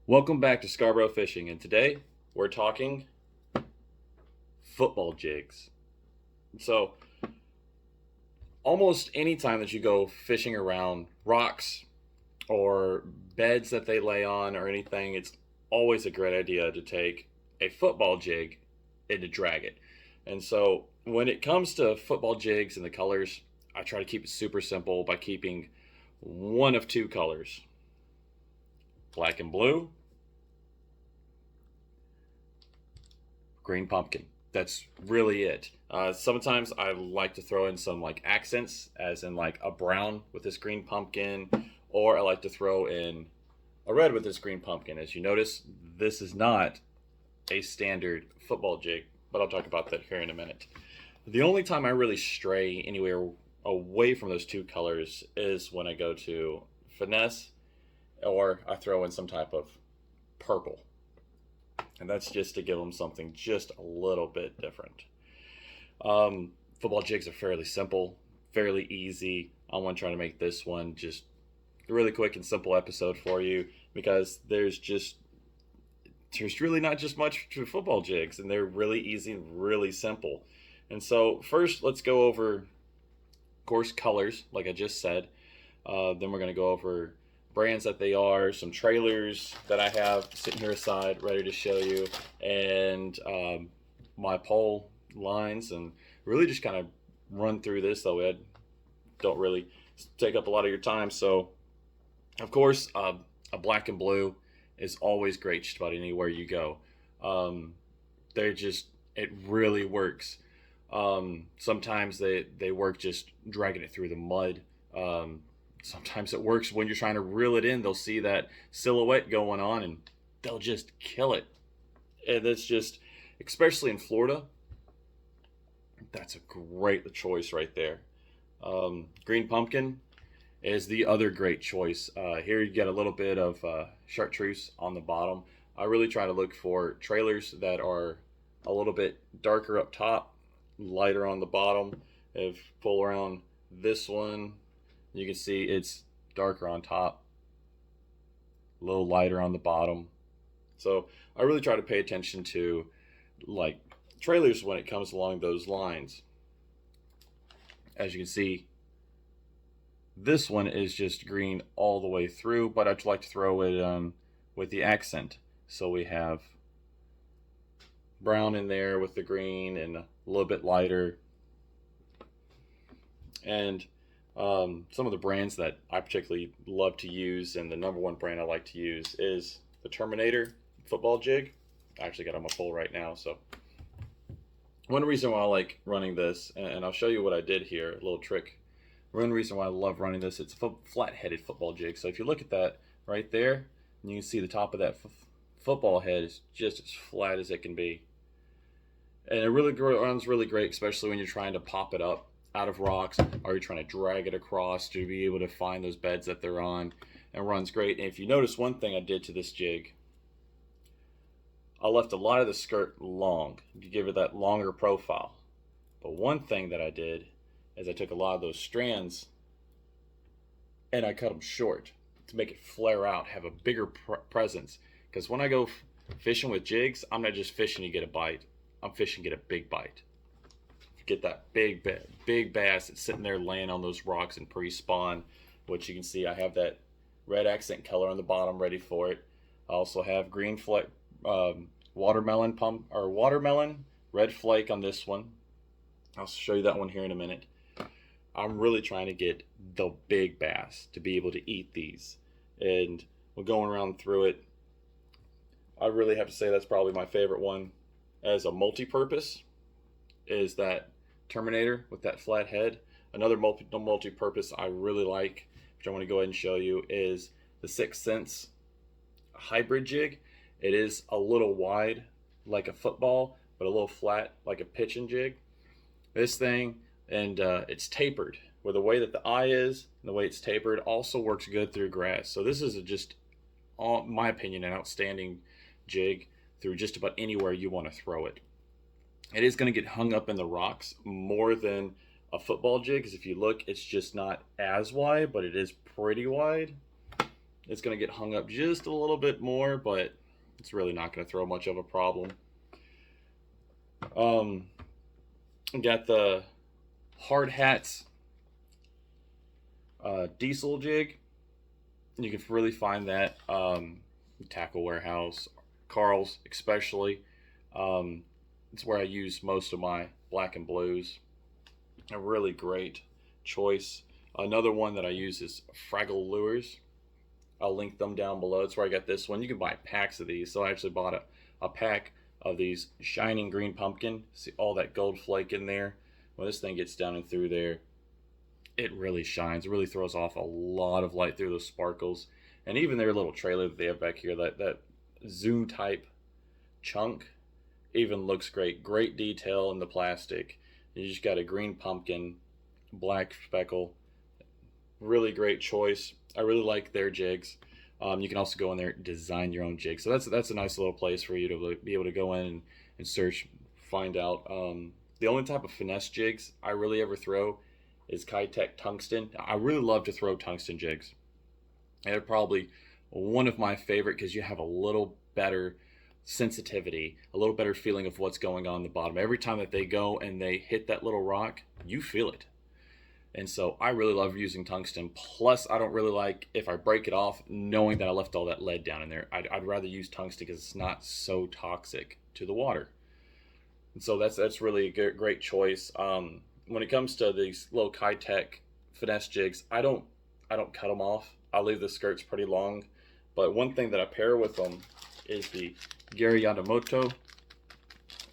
Welcome back to Scarborough Fishing, and today we're talking football jigs. So, almost any time that you go fishing around rocks or beds that they lay on or anything, it's always a great idea to take a football jig and to drag it. And so, when it comes to football jigs and the colors, I try to keep it super simple by keeping one of two colors: black and blue, green pumpkin. That's really it. Sometimes I like to throw in some like accents, as in like a brown with this green pumpkin, or I like to throw in a red with this green pumpkin. As you notice, this is not a standard football jig, but I'll talk about that here in a minute. The only time I really stray anywhere away from those two colors is when I go to finesse or I throw in some type of purple. And that's just to give them something just a little bit different. Football jigs are fairly simple, fairly easy. I want to try to make this one just a really quick and simple episode for you, because there's really not just much to football jigs, and they're really easy and really simple. And so first, let's go over, of course, colors, like I just said. Then we're going to go over brands that they are, some trailers that I have sitting here aside ready to show you, and my pole lines, and really just kind of run through this, though I don't really take up a lot of your time. So of course, a black and blue is always great just about anywhere you go. It really works. Sometimes they work just dragging it through the mud. Sometimes it works when you're trying to reel it in. They'll see that silhouette going on and they'll just kill it. And that's just, especially in Florida, that's a great choice right there. Green pumpkin is the other great choice. Here you get a little bit of chartreuse on the bottom. I really try to look for trailers that are a little bit darker up top, lighter on the bottom. If you pull around this one, you can see it's darker on top, a little lighter on the bottom. So I really try to pay attention to like trailers when it comes along those lines. As you can see, this one is just green all the way through, but I'd like to throw it with the accent. So we have brown in there with the green and a little bit lighter. And some of the brands that I particularly love to use, and the number one brand I like to use, is the Terminator football jig. I actually got on my pole right now. So one reason why I like running this, and I'll show you what I did here, a little trick. One reason why I love running this, it's a flat-headed football jig. So if you look at that right there, and you can see the top of that football head is just as flat as it can be. And it really runs really great, especially when you're trying to pop it up out of rocks, or you're trying to drag it across to be able to find those beds that they're on. And runs great. And if you notice, one thing I did to this jig, I left a lot of the skirt long to give it that longer profile. But one thing that I did is I took a lot of those strands and I cut them short to make it flare out, have a bigger presence. Because when I go fishing with jigs, I'm not just fishing to get a bite, I'm fishing to get a big bite. Get that big bass that's sitting there laying on those rocks in pre-spawn, which you can see I have that red accent color on the bottom ready for it. I also have green watermelon red flake on this one. I'll show you that one here in a minute. I'm really trying to get the big bass to be able to eat these, and we're going around through it. I really have to say that's probably my favorite one as a multi-purpose, is that Terminator with that flat head. Another multi-purpose I really like, which I want to go ahead and show you, is the 6th Sense hybrid jig. It is a little wide like a football, but a little flat like a pitching jig. This thing, and it's tapered, where the way that the eye is and the way it's tapered also works good through grass. So this is just, in my opinion, an outstanding jig through just about anywhere you want to throw it. It is going to get hung up in the rocks more than a football jig, because if you look, it's just not as wide, but it is pretty wide. It's going to get hung up just a little bit more, but it's really not going to throw much of a problem. Got the Hard Hats diesel jig. You can really find that Tackle Warehouse, Carl's especially. It's where I use most of my black and blues. A really great choice. Another one that I use is Frugal lures. I'll link them down below. That's where I got this one. You can buy packs of these. So I actually bought a pack of these shining green pumpkin. See all that gold flake in there? When this thing gets down and through there, it really shines. It really throws off a lot of light through those sparkles. And even their little trailer that they have back here, that zoom type chunk, even looks great. Great detail in the plastic. You just got a green pumpkin, black speckle. Really great choice. I really like their jigs. You can also go in there and design your own jig. So that's a nice little place for you to be able to go in and search, find out. The only type of finesse jigs I really ever throw is Kitech tungsten. I really love to throw tungsten jigs. They're probably one of my favorite because you have a little better sensitivity, a little better feeling of what's going on in the bottom. Every time that they go and they hit that little rock, you feel it. And so I really love using tungsten. Plus, I don't really like, if I break it off, knowing that I left all that lead down in there. I'd rather use tungsten because it's not so toxic to the water. And so that's really a great choice. When it comes to these little Kitech finesse jigs, I don't cut them off. I leave the skirts pretty long. But one thing that I pair with them is the Yamamoto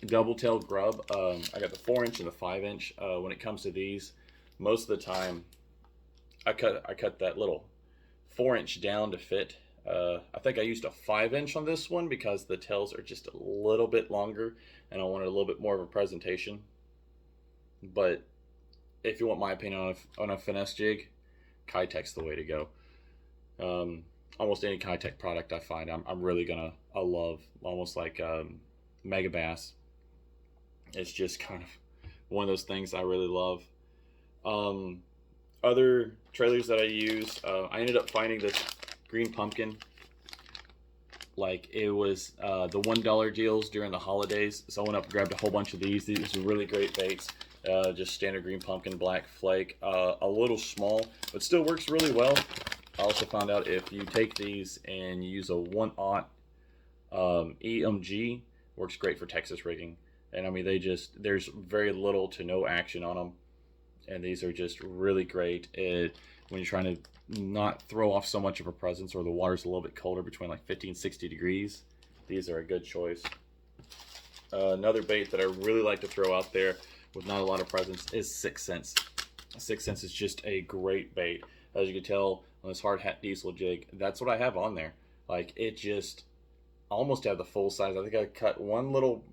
double tail grub. I got the 4-inch and the 5-inch. When it comes to these, most of the time I cut that little 4-inch down to fit. I think I used a 5-inch on this one because the tails are just a little bit longer and I wanted a little bit more of a presentation. But if you want my opinion on a finesse jig, Kitech's the way to go. Almost any Kitech product I find, I'm really gonna love. Almost like Mega Bass. It's just kind of one of those things I really love. Other trailers that I use, I ended up finding this green pumpkin. Like it was the $1 deals during the holidays, so I went up and grabbed a whole bunch of these. These are really great baits. Just standard green pumpkin, black flake, a little small, but still works really well. I also found out if you take these and you use a 1/0 EMG, works great for Texas rigging. And I mean, there's very little to no action on them. And these are just really great when you're trying to not throw off so much of a presence or the water's a little bit colder, between like 50 and 60 degrees. These are a good choice. Another bait that I really like to throw out there with not a lot of presence is 6 cents. 6 cents is just a great bait. As you can tell on this hard hat diesel jig, that's what I have on there. Like it just almost have the full size. I think I cut one little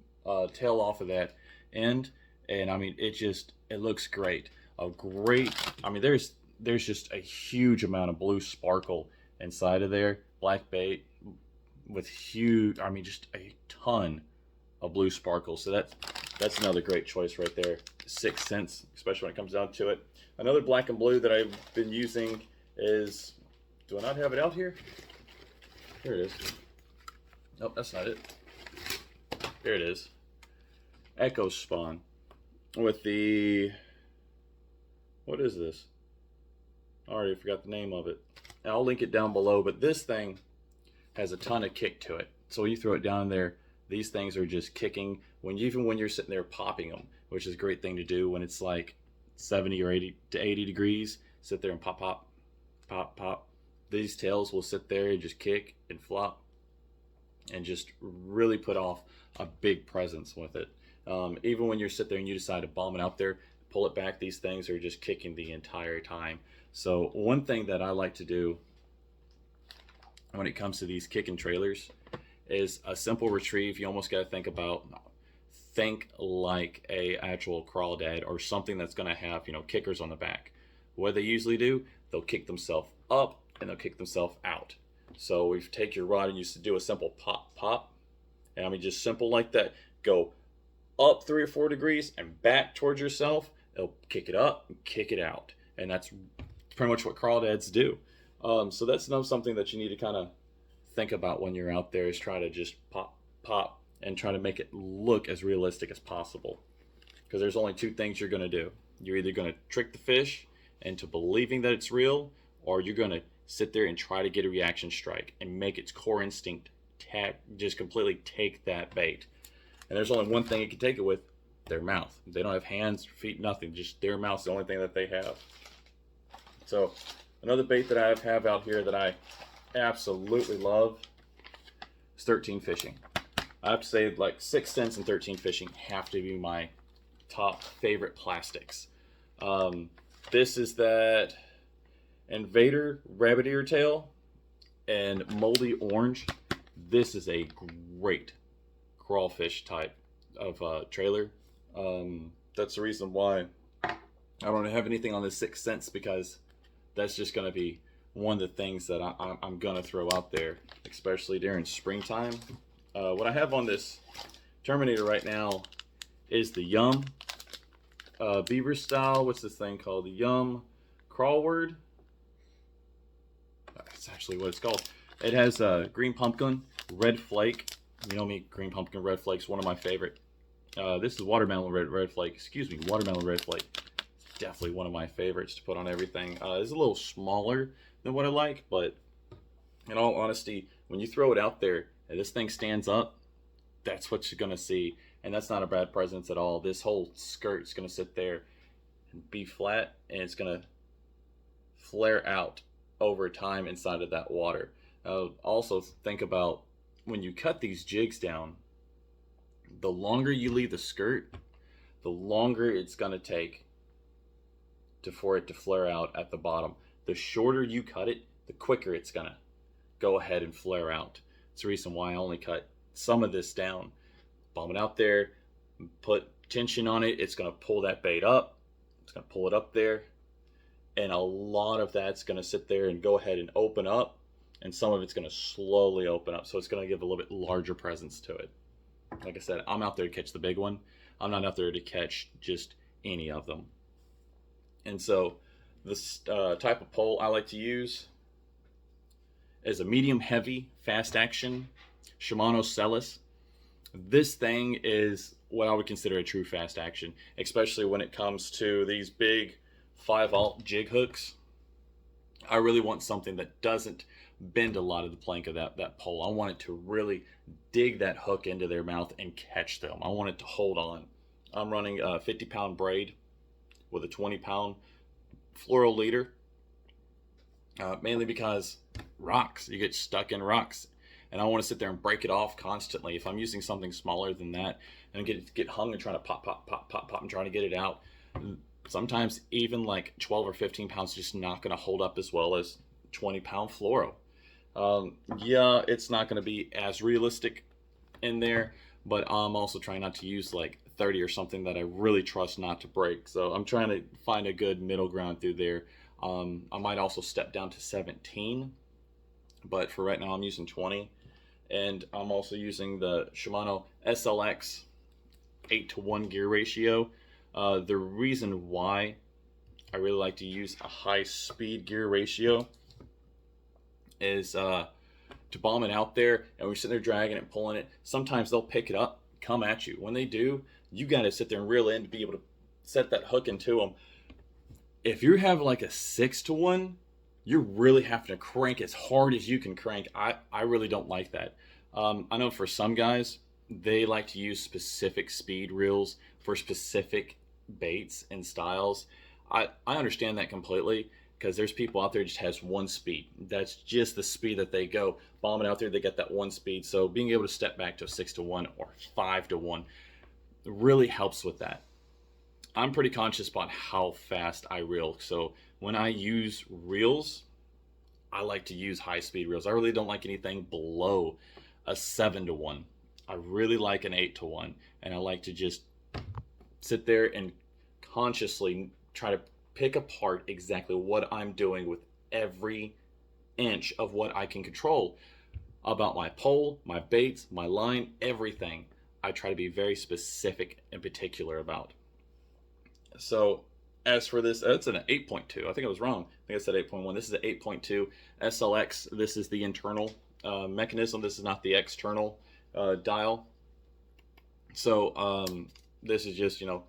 tail off of that end, and I mean it looks great. I mean there's just a huge amount of blue sparkle inside of there. Black bait with huge, I mean just a ton of blue sparkle. So that's another great choice right there. 6 cents, especially when it comes down to it. Another black and blue that I've been using is, do I not have it out here? Here it is. Nope, that's not it. Here it is. Echo Spawn with the, what is this? I already forgot the name of it. I'll link it down below, but this thing has a ton of kick to it. So when you throw it down there, these things are just kicking even when you're sitting there popping them, which is a great thing to do when it's like 70 or 80 to 80 degrees. Sit there and pop, pop, pop, pop. These tails will sit there and just kick and flop and just really put off a big presence with it. Even when you're sitting there and you decide to bomb it out there, pull it back, these things are just kicking the entire time. So one thing that I like to do when it comes to these kicking trailers is a simple retrieve. You almost got to think like a actual crawdad or something that's going to have, kickers on the back. What they usually do, they'll kick themselves up and they'll kick themselves out. So if you take your rod and you do a simple pop, pop, and I mean just simple like that, go up 3 or 4 degrees and back towards yourself, it'll kick it up and kick it out. And that's pretty much what crawdads do. So that's something that you need to kind of think about when you're out there, is try to just pop, and try to make it look as realistic as possible. Because there's only two things you're going to do. You're either going to trick the fish into believing that it's real, or you're going to sit there and try to get a reaction strike and make its core instinct just completely take that bait. And there's only one thing it can take it with: their mouth. They don't have hands, feet, nothing. Just their mouth's the only thing that they have. So another bait that I have out here that I absolutely love is 13 fishing. I have to say, like, 6 cents and 13 fishing have to be my top favorite plastics. This is that Invader rabbit ear tail and moldy orange. This is a great crawfish type of trailer. That's the reason why I don't have anything on the 6 cents, because that's just going to be one of the things that I'm going to throw out there, especially during springtime. What I have on this Terminator right now is the Yum beaver style. What's this thing called? The Yum crawword. That's actually what it's called. It has green pumpkin, red flake. You know me, green pumpkin, red flake's one of my favorite. This is watermelon red flake. Excuse me, watermelon red flake. It's definitely one of my favorites to put on everything. It's a little smaller than what I like, but in all honesty, when you throw it out there and this thing stands up, that's what you're gonna see, and that's not a bad presence at all. This whole skirt's gonna sit there and be flat, and it's gonna flare out over time inside of that water. Also think about when you cut these jigs down, the longer you leave the skirt, the longer it's going to take for it to flare out at the bottom. The shorter you cut it, the quicker it's going to go ahead and flare out. It's the reason why I only cut some of this down. Bomb it out there, put tension on it, it's going to pull that bait up, it's going to pull it up there, and a lot of that's going to sit there and go ahead and open up, and some of it's going to slowly open up, so it's going to give a little bit larger presence to it. Like I said, I'm out there to catch the big one. I'm not out there to catch just any of them. And so this type of pole I like to use is a medium heavy fast action Shimano SLX. This thing is what I would consider a true fast action, especially when it comes to these big 5/0 jig hooks. I really want something that doesn't bend a lot of the plank of that pole. I want it to really dig that hook into their mouth and catch them. I want it to hold on. I'm running a 50-pound braid with a 20-pound fluoro leader, mainly because rocks, you get stuck in rocks, and I want to sit there and break it off constantly. If I'm using something smaller than that and get hung and trying to pop and trying to get it out, sometimes even like 12 or 15 pounds just not going to hold up as well as 20-pound fluoro. Yeah, it's not going to be as realistic in there, but I'm also trying not to use like 30 or something that I really trust not to break. So I'm trying to find a good middle ground through there. I might also step down to 17, but for right now I'm using 20, and I'm also using the Shimano SLX 8-to-1 gear ratio. The reason why I really like to use a high speed gear ratio is to bomb it out there, and we're sitting there dragging it, pulling it. Sometimes they'll pick it up, come at you. When they do, you got to sit there and reel in to be able to set that hook into them. If you have like a 6-to-1, you're really having to crank as hard as you can crank. I really don't like that. I know for some guys, they like to use specific speed reels for specific baits and styles. I understand that completely, because there's people out there just has one speed. That's just the speed that they go. Bombing out there, they get that one speed. So being able to step back to a 6-to-1 or 5-to-1 really helps with that. I'm pretty conscious about how fast I reel. So when I use reels, I like to use high speed reels. I really don't like anything below a 7-to-1. I really like an 8-to-1, and I like to just sit there and consciously try to pick apart exactly what I'm doing with every inch of what I can control about my pole, my baits, my line, everything. I try to be very specific and particular about. So As for this, it's an 8.2. I think I was wrong. I think I said 8.1. This is an 8.2 SLX. This is the internal mechanism. This is not the external dial. So this is just, you know,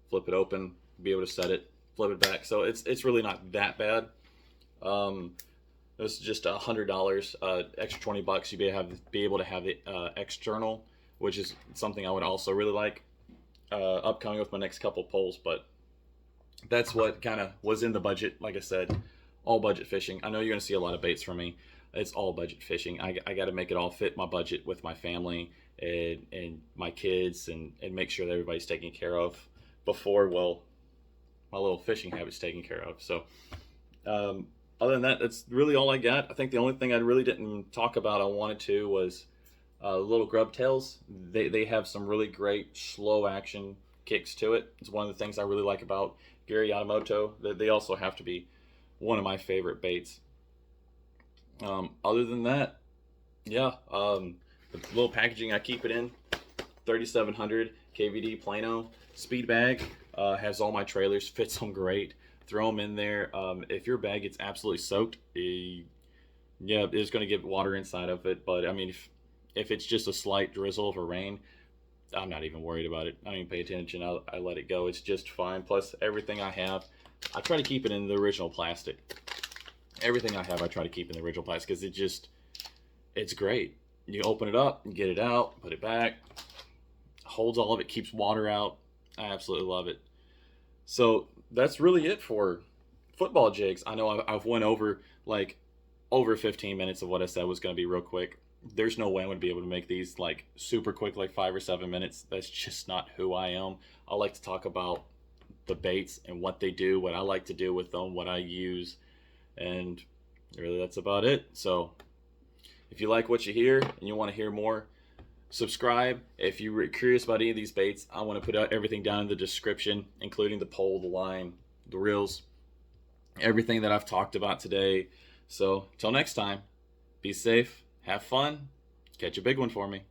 flip it open, be able to set it, flip it back. So it's really not that bad. This is just $100, extra $20. You be able to have the external, which is something I would also really like upcoming with my next couple poles. But that's what kind of was in the budget. Like I said, all budget fishing. I know you're going to see a lot of baits from me. It's all budget fishing. I got to make it all fit my budget with my family and my kids, and make sure that everybody's taken care of before, well, my little fishing habit's taken care of. So other than that, that's really all I got. I think the only thing I really didn't talk about I wanted to was little grub tails. They have some really great slow action kicks to it. It's one of the things I really like about Gary Yamamoto. They also have to be one of my favorite baits. Other than that, yeah, the little packaging I keep it in, 3700 KVD Plano speed bag, has all my trailers, fits them great. Throw them in there. If your bag gets absolutely soaked, yeah, it's going to get water inside of it. But I mean, if it's just a slight drizzle of a rain, I'm not even worried about it. I don't even pay attention. I let it go. It's just fine. Plus, everything I have, I try to keep it in the original plastic. Everything I have, I try to keep in the original plastic because it's great. You open it up, get it out, put it back, holds all of it, keeps water out. I absolutely love it. So that's really it for football jigs. I know I've went over like over 15 minutes of what I said was going to be real quick. There's no way I'm going to be able to make these like super quick, like 5 or 7 minutes. That's just not who I am. I like to talk about the baits and what they do, what I like to do with them, what I use, and really that's about it. So if you like what you hear and you want to hear more, subscribe. If you're curious about any of these baits, I want to put out everything down in the description, including the pole, the line, the reels, everything that I've talked about today. So till next time, be safe, have fun, catch a big one for me.